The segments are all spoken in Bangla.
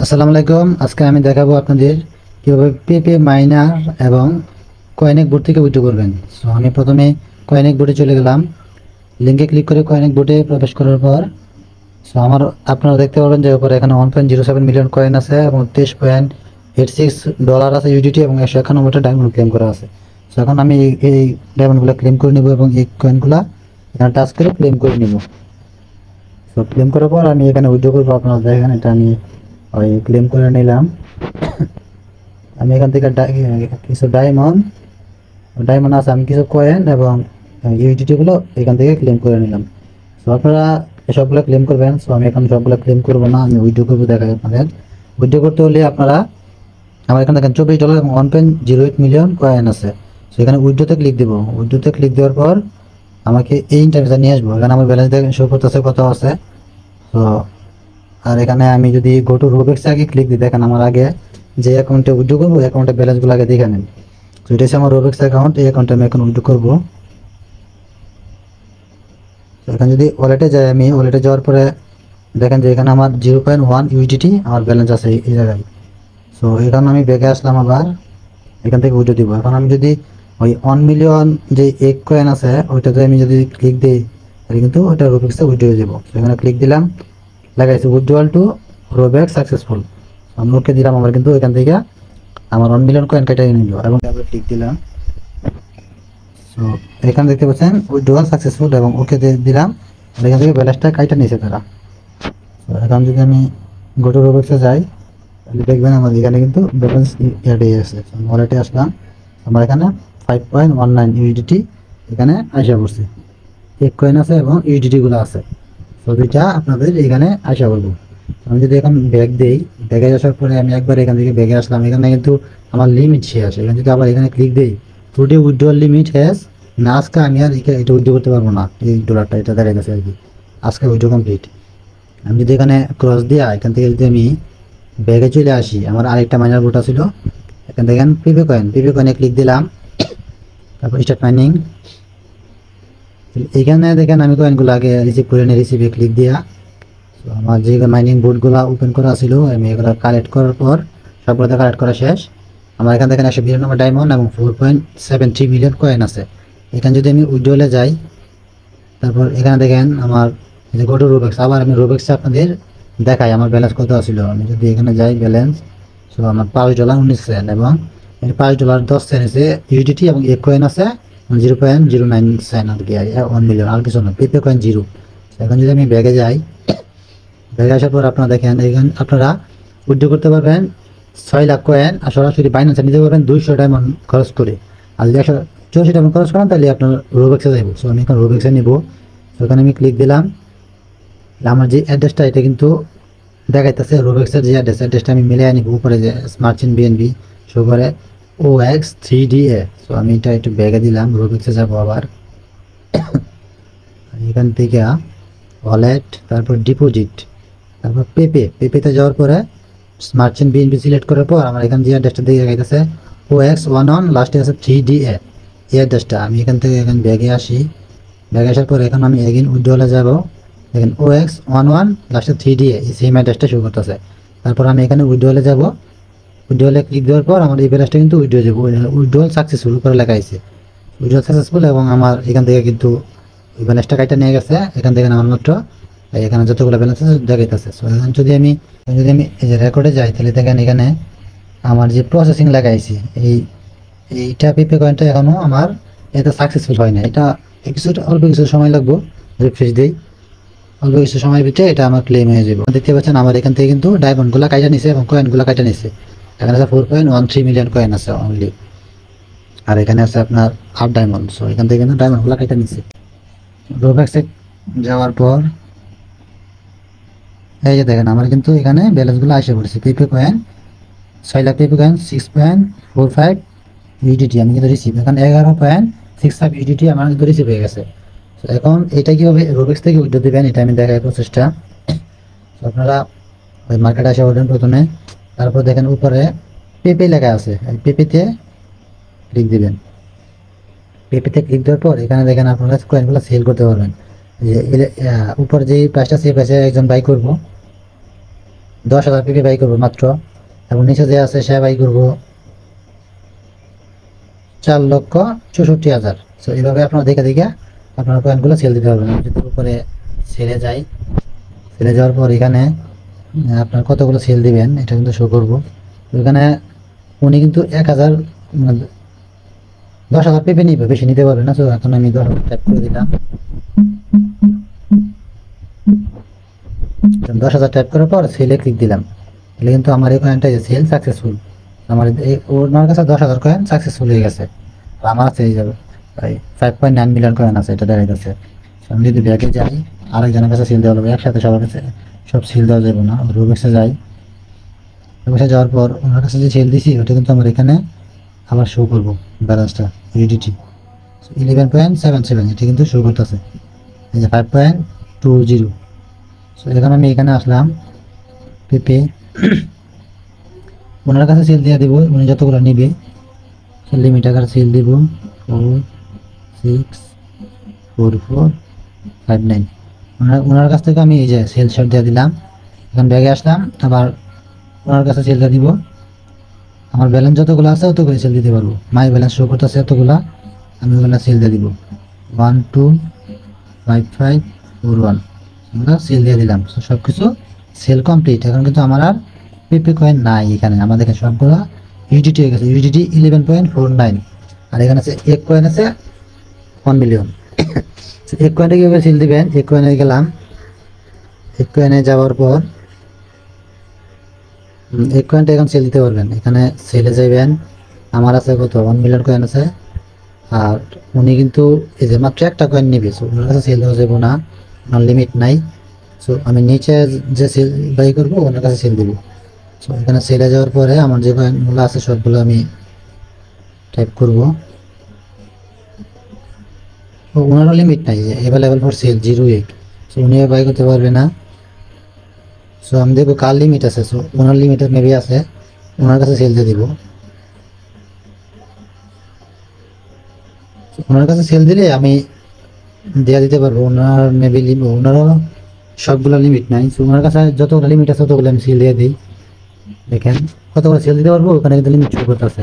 আসসালামু আলাইকুম। আজকে আমি দেখাবো আপনাদের কিভাবে পেপে মাইনার এবং কয়েনেক বোর্ড থেকে উইথড্র করবেন। সো আমি প্রথমে কয়েনেক বোর্ডে চলে গেলাম। লিঙ্কে ক্লিক করে কয়েনেক বোর্ডে প্রবেশ করার পর আপনারা দেখতে পাবেন যে উপরে এখানে 1.07 মিলিয়ন কয়েন আছে এবং 23.86 ডলার আছে ইউডিটি এবং 191টা ডায়মন্ড ক্লেম করা আছে। সো এখন আমি এই ডায়মন্ডগুলো ক্লেম করে নেব এবং এই কয়েনগুলো এখানে টাচ করে ক্লেম করে নেব। সো ক্লেম করার পর আমি এখানে উইথড্র করবো। আপনারা দেখেন এটা আমি ওই ক্লেম করে নিলাম। আমি এখান থেকে কিছু ডায়মন্ড ডায়মন্ড আছে, আমি কিছু কয়েন এবং ইউডিটিগুলো এখান থেকে ক্লেম করে নিলাম। সো আপনারা সবগুলো ক্লেম করবেন। সো আমি এখন সবগুলো ক্লেম করবো না, আমি উইথড্র করবো। দেখাই আপনাদের উইথড্র করতে হলে আপনারা আমার এখানে দেখেন $24 এবং 1.08 মিলিয়ন কয়েন আছে। সো এখানে উইথড্রোতে ক্লিক দেবো। উইথড্রোতে ক্লিক দেওয়ার পর আমাকে এই ইন্টারফেসে নিয়ে আসবো। এখানে আমার ব্যালেন্স দেখেন শো করতেছে কত আছে। তো আর এখানে আমি যদি গো টু রোবেক্স আগে ক্লিক দিই, দেখেন আমার আগে যে অ্যাকাউন্টে উইথড্র করবো অ্যাকাউন্টের ব্যালেন্সগুলো আগে দেখে নেন। তো এটা হচ্ছে আমার রোবেক্স অ্যাকাউন্ট, এই অ্যাকাউন্টে আমি এখন উইথড্র করবো। তো এখানে যদি ওয়ালেটে যাই, আমি ওয়ালেটে যাওয়ার পরে দেখেন যে এখানে আমার 0.1 ইউডিটি আমার ব্যালেন্স আছে এই জায়গায়। সো এখানে আমি ব্যাগে আসলাম, আবার এখান থেকে উইথড্র দিব। এখন আমি যদি ওই 1 মিলিয়ন যে এক কয়েন আছে ওইটাতে আমি যদি ক্লিক দিই তাহলে কিন্তু ওইটা রোবেক্সে উইথড্র হয়ে যাবো। এখানে ক্লিক দিলাম, লাগাইছি উইথড্রয়াল টু রোবেক্স সাকসেসফুল। আমি ওকে দিলাম, আমার কিন্তু এখান থেকে আমার 1 মিলিয়ন কয়েন কেটে নিল এবং তারপরে ক্লিক দিলাম। সো এখানে দেখতে পাচ্ছেন উইথড্রয়াল সাকসেসফুল এবং ওকে দিলাম। আর এখান থেকে ব্যালেন্সটা কাইটা নিয়েছে তারা। তো এখন যদি আমি গোটো রোবেক্সে যাই তাহলে দেখবেন আমার এখানে কিন্তু ব্যালেন্স অ্যাড হয়ে গেছে। ওয়ালেটে আসলাম, আমার এখানে 5.19 ইউডিটি এখানে আসা পড়ছে। এক কয়েন আছে এবং ইউডিটিগুলো আছে। তো দুইটা আপনাদের এখানে আসা বলবো। আমি যদি এখন ব্যাগ দিই, ব্যাগে আসার পরে আমি একবার এখান থেকে ব্যাগে আসলাম, এখানে কিন্তু আমার লিমিট শেষ। এখানে যদি আবার এখানে ক্লিক দিই, টুডে উইথড্রয়াল লিমিট হ্যাজ, না আজকে আমি আর এটা উইথড্র করতে পারবো না। এই ডলারটা এটা দেখা গেছে আর কি, আজকে উইথড্র কমপ্লিট। আমি যদি এখানে ক্রস দিয়ে এখান থেকে যদি আমি ব্যাগে চলে আসি, আমার আরেকটা মাইনার বোর্ড ছিল, এখান থেকে পিপি কয়েনে ক্লিক দিলাম, তারপর স্টার্ট মাইনিং। এখানে দেখেন আমি কয়েনগুলো আগে রিসিভ করে নিই, রিসিভে ক্লিক দিয়া। তো আমার যে মাইনিং বোর্ডগুলো ওপেন করা ছিল আমি এগুলো কালেক্ট করার পর সবগুলো কালেক্ট করা শেষ। আমার এখান থেকে 192 ডায়মন্ড এবং 4.73 মিলিয়ন কয়েন আছে। এখানে যদি আমি উইথড্রলে যাই, তারপর এখানে দেখেন আমার যে গো টু রোবেক্স, আবার আমি রোবেক্সে আপনাদের দেখাই আমার ব্যালেন্স কত ছিল। আমি যদি এখানে যাই ব্যালেন্স, সো আমার $5.19 এবং এর $5.10 আছে ইউডিটি এবং এক কয়েন আছে 0.09 আর কি, 1 মিলিয়ন আর কিছু না, পেপে কয়েন 0। এখন যদি আমি ব্যাগে যাই, ব্যাগে আসার পর আপনারা দেখেন এখানে আপনারা উইথড্র করতে পারবেন 6 লাখ কয়েন আর সরাসরি বাইন্যান্সে নিতে পারবেন 200 ডায়মন্ড খরচ করে। আর যদি 184 ডায়মন্ড খরচ করেন তাহলে আপনার রোবেক্সে যাইব। সো আমি এখন রোবেক্সে নিব। ওখানে আমি ক্লিক দিলাম, আমার যে অ্যাড্রেসটা এটা কিন্তু দেখাইতেছে রোবেক্সের যে অ্যাড্রেসটা আমি মিলিয়ে নিব। উপরে যে স্মার্ট চেইন বিএনবি শো করে OX3DA। সো আমি এটা একটু ব্যাগে দিলাম, রোবেক্সে যাবো আবার। এখান থেকে ওয়ালেট, তারপর ডিপোজিট, তারপর পেপেতে যাওয়ার পরে স্মার্ট চেইন বিএনবি সিলেক্ট করার পর আমার এখান যে অ্যাড্রেসটা দিয়ে দেখাইতেছে OX11 লাস্টে আছে 3DA, এই অ্যাড্রেসটা। আমি এখান থেকে এখানে ব্যাগে আসি, ব্যাগে আসার পর এখন আমি এগেন উইথড্রলে যাব। দেখেন OX11 লাস্টে 3DA, এই সেম অ্যাড্রেসটা শো করতেছে। তারপর আমি এখানে উইথড্রলে যাব। উইথড্রলে ক্লিক দেওয়ার পর আমার এই ব্যালেন্সটা কিন্তু উইথড্র যাবো, উইথড্রল সাকসেসফুল করে লেখা আছে, উইথড্রল সাকসেসফুল। এবং আমার এখান থেকে কিন্তু ওই ব্যালেন্সটা কাইটা নিয়ে গেছে। এখান থেকে আমার মাত্র এখানে যতগুলো ব্যালেন্স আছে দেখাইতেছে। সো এখন যদি আমি এই যে রেকর্ডে যাই তাহলে দেখেন এখানে আমার যে প্রসেসিং লাগাইছি এইটা পেপে কয়েনটা এখনও আমার এটা সাকসেসফুল হয় না। এটা অল্প কিছু সময় লাগবে, রিফ্রেশ দিই, অল্প কিছু সময়ের ভিতরে এটা আমার ক্লেম হয়ে যাবে। দেখতে পাচ্ছেন আমার এখান থেকে কিন্তু ডায়মন্ডগুলো কাইটা নিছে এবং কয়েনগুলো কাইটা নিছে। এখানে আছে 4.13 মিলিয়ন কয়েন আছে অনলি, আর এখানে আছে আপনার 8 ডায়মন্ড। সো এখান থেকে কিন্তু ডায়মন্ডগুলো কাইটা নিছে। রোবেক্সে যাওয়ার পর এই যে দেখেন আমার কিন্তু এখানে ব্যালেন্সগুলো আসে পড়েছে। পেপে কয়েন 6 লাখ পেপে কয়েন 6.45 ইউডিটি আমি কিন্তু রিসিভ, এখন 11.65 ইউডিটি আমার কিন্তু রিসিভ হয়ে গেছে। এখন এটা কীভাবে রোবেক্স থেকে উইথড্র দেবেন এটা আমি দেখাই প্রসেসটা। আপনারা ওই মার্কেটে আসে ওঠেন প্রথমে, তারপর দেখেন উপরে পেপে লেখা আছে, পেপেতে ক্লিক দিবেন। পেপেতে ক্লিক দেওয়ার পর এখানে দেখেন আপনারা কয়েনগুলো সেল করতে পারবেন। উপর যে প্রাইসটা সেই প্রাইসে একজন বাই করবো, 10,000 পিপি বাই করবো মাত্র, এবং নিচে যে আছে সে বাই করবো 4,64,000। সো এইভাবে আপনারা দেখে দেখে আপনার কয়েনগুলো সেল দিতে পারবেন। আমি যদি উপরে সেলে যাই, সেলে যাওয়ার পর এখানে আপনার কতগুলো সেল দিবেন এটা কিন্তু শো করবো। এখানে উনি কিন্তু 1,000 মানে 10,000 পিপি নিবে, বেশি নিতে পারবে না। তো এখন আমি 10,000 টাইপ করে দিলাম। 10,000 টাইপ করার পর সেলে ক্লিক দিলাম, তাহলে কিন্তু আমার এই কয়েনটা যে সেল সাকসেসফুল, আমার ওনার কাছে 10,000 কয়েন সাকসেসফুল হয়ে গেছে। আর আমার কাছে এই যাবে 5.9 মিলিয়ন কয়েন আছে, এটা দেখা যাচ্ছে। আমি যদি ব্যাগে যাই, আরেকজনের কাছে সেল দেওয়া হবে, একসাথে সবার কাছে সব সেল দেওয়া যাবে না। রুবেক্সে যাই, রুবেক্সে যাওয়ার পর ওনার কাছে যে সেল দিছি ওটা কিন্তু আমার এখানে আবার শো করবো ব্যালেন্সটা, ইউডিটি 11.77, এটা কিন্তু শো করতেছে এই যে 5.20। সো এখন আমি এখানে আসলাম পেপে, ওনার কাছে সেল দিয়ে দিব, উনি যতগুলো নিবে লিমিট আকার সেল দিব 464,459। ওনার কাছ থেকে আমি এই যে সেল শট দিয়ে দিলাম। এখন ব্যাগে আসলাম, আবার ওনার কাছে সেল দিয়ে দিব। আমার ব্যালেন্স যতগুলো আছে অতগুলো সেল দিতে পারবো, মাই ব্যালেন্স শো করতেছে এতগুলা, আমি ওগুলো সেল দিয়ে দিব 125541, আমরা সেল দিয়ে দিলাম। সব কিছু সেল কমপ্লিট। এখন কিন্তু আমার আর পেপে কয়েন নাই, এখানে আমাদের এখানে সবগুলো ইউডিটি হয়ে গেছে, ইউডিটি 11.49। আর এখানে আছে এক কয়েন আছে 1 মিলিয়ন। এক কয়েনটা কীভাবে সেল দিবেন, এক কয়েনে গেলাম, এক কয়েনে যাওয়ার পর এক কয়েনটা এখন সেল দিতে পারবেন। এখানে সেলে যাবেন, আমার আছে কত 1 মিলিয়ন কয়েন আছে, আর উনি কিন্তু এই যে মাত্র একটা কয়েন নিবে। সো ওনার কাছে সেল দেওয়া যাবো না, ওনার লিমিট নাই। সো আমি নিচে যে সেল বাই করবো ওনার কাছে সেল দেবো। সো এখানে সেলে যাওয়ার পরে আমার যে কয়েনগুলো আছে সবগুলো আমি টাইপ করবো। ওনারও লিমিট নাই, যে অ্যাভেলেবেল ফর সেল 08। সো উনিও বাই করতে পারবে না। সো আমি দেখবো কার লিমিট আছে। সো ওনার লিমিট মেবি আছে, ওনার কাছে সেল দিয়ে দিব। ওনার কাছে সেল দিলে আমি দেওয়া দিতে পারবো, ওনার মেবি ওনারও সবগুলো লিমিট নাই। সো ওনার কাছে যতগুলো লিমিট আছে ততগুলো আমি সেল দিয়ে দিই। দেখেন কতগুলো সেল দিতে পারবো, ওখানে কিন্তু লিমিট শো করতেছে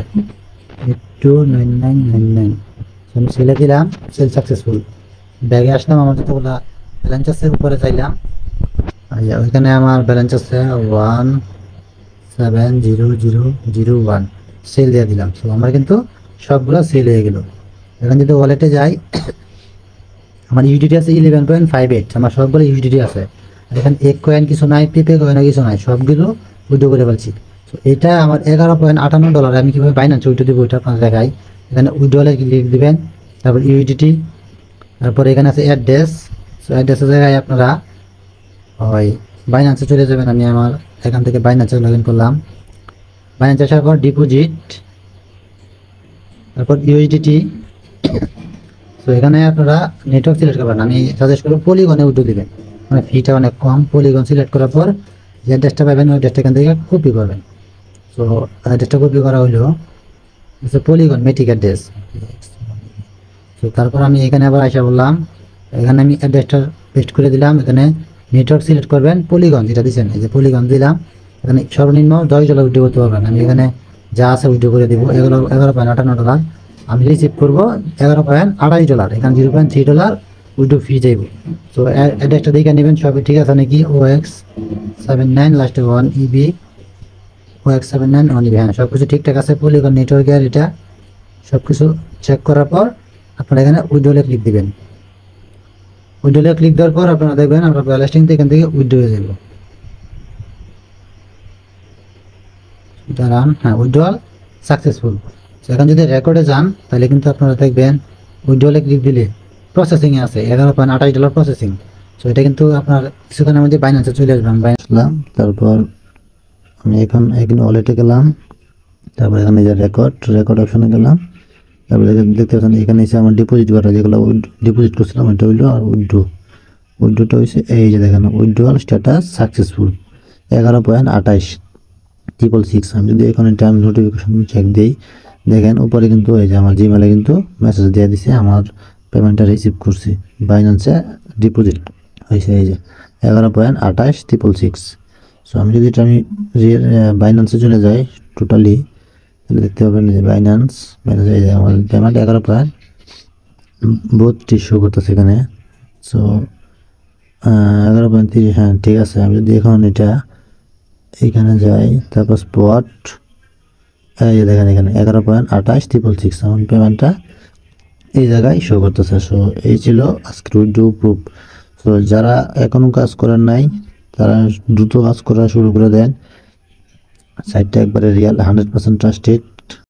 829999। আমি সেলে দিলাম, সেল সাকসেসফুল। ব্যাগে আসলাম, আমার যতগুলো ব্যালেন্স আছে উপরে চাইলাম, ওইখানে আমার ব্যালেন্স আছে 170001, সেল দিয়ে দিলাম। সো আমার কিন্তু সবগুলো সেল হয়ে গেল। এখন যদি ওয়ালেটে যাই, আমার ইউডিটি আছে 11.58, আমার সবগুলো ইউডিটি আছে। আর এখানে এক কয়েন কিছু নাই, পেপে কয়েনও কিছু নাই, সবগুলো উইথড্র করে ফেলছি। তো এটা আমার $11.58। আমি কীভাবে বাইনান্সে উইথড্র দেবো ওইটা আপনার দেখাই। এখানে উইথড্রলে ক্লিক দিবেন, তারপর ইউডিটি, তারপর এখানে আছে অ্যাড্রেস। সো অ্যাড্রেসের জায়গায় আপনারা ওই বাইনান্সে চলে যাবেন। আমি আমার এখান থেকে বাইনান্সে লগ ইন করলাম। বাইনান্সে আসার পর ডিপোজিট, তারপর ইউএসডিটি। তো এখানে আপনারা নেটওয়ার্ক সিলেক্ট করবেন, আমি সাজেস্ট করবো পলিগনে উইথড্র দিবেন, মানে ফিটা অনেক কম। পলিগন সিলেক্ট করার পর যে অ্যাড্রেসটা পাবেন ওই অ্যাড্রেসটা এখান থেকে কপি করবেন। সো অ্যাড্রেসটা কপি করা হলো পলিগন মেটিক অ্যাড্রেস। তো তারপর আমি এখানে আবার আসা বললাম, এখানে আমি অ্যাড্রেসটা পেস্ট করে দিলাম। এখানে নেটওয়ার্ক সিলেক্ট করবেন, পলিগন যেটা দিচ্ছেন, এই যে পলিগন দিলাম। এখানে সর্বনিম্ন $10 উইথড্র করতে পারবেন। আমি এখানে যা আছে উইথড্র করে দিব, $11.58। আমি রিসিভ করবো $11.28। এখানে $0.3 উইথড্র ফি যাইব। তো অ্যাড্রেসটা দেখে নেবেন সবই ঠিক আছে নাকি। OX79 লাস্টে 1 EB, OX79 1 EB, হ্যাঁ সব কিছু ঠিকঠাক আছে। পলিগন নেটওয়ার্কের এটা সব কিছু চেক করার পর আপনারা এখানে উইথড্রলে ক্লিক দিবেন। উইথড্রলে ক্লিক দেওয়ার পর আপনারা দেখবেন আপনার ব্যালেন্সিং এখান থেকে উইথড্র হয়ে যাবে। দাঁড়ান, হ্যাঁ উইথড্রল সাকসেসফুল। এখন যদি রেকর্ডে যান তাহলে কিন্তু আপনারা দেখবেন উইথড্রলে ক্লিক দিলে প্রসেসিংয়ে আছে $11.28 প্রসেসিং। সো এটা কিন্তু আপনার কিছুক্ষণের মধ্যে বাইনান্সে চলে আসবে। আমি বাইনান্সলাম, তারপর আমি এখানে ওয়ালেটে গেলাম, তারপর এখানে যে রেকর্ড অপশনে গেলাম, তারপরে দেখতে পাচ্ছেন এখানে এসে আমার ডিপোজিট করা যেগুলো ডিপোজিট করছিলাম এটা হইলো, আর উইথড্রটা হয়েছে এই যে দেখেন উইথড্রল স্ট্যাটাস সাকসেসফুল 11.28,666। আমি যদি এখানে টাইম নোটিফিকেশন চেক দিই, দেখেন উপরে কিন্তু এই যে আমার জিমেলে কিন্তু মেসেজ দিয়ে দিছে আমার পেমেন্টটা রিসিভ করছি, বাইনান্সে ডিপোজিট হয়েছে এই যে 11.28,666। সো আমি যদি এটা আমি বাইন্যান্সে চলে যাই টোটালি, তাহলে দেখতে পাবেন যে বাইন্যান্স এই যে আমার পেমেন্ট 11.32 শো করতেছে এখানে। সো 11.30, হ্যাঁ ঠিক আছে। আমি যদি এখন এটা এইখানে যাই, তারপর স্পট, এই যে দেখেন এখানে 11.2866 আমার পেমেন্টটা এই জায়গায় শো করতেছে। সো এই ছিল আজকের উইথড্র প্রুফ। সো যারা এখনও কাজ করেন নাই তারা দ্রুত কাজ করা শুরু করে দেন। সাইটটা একবারে রিয়াল 100% ট্রাস্টেড।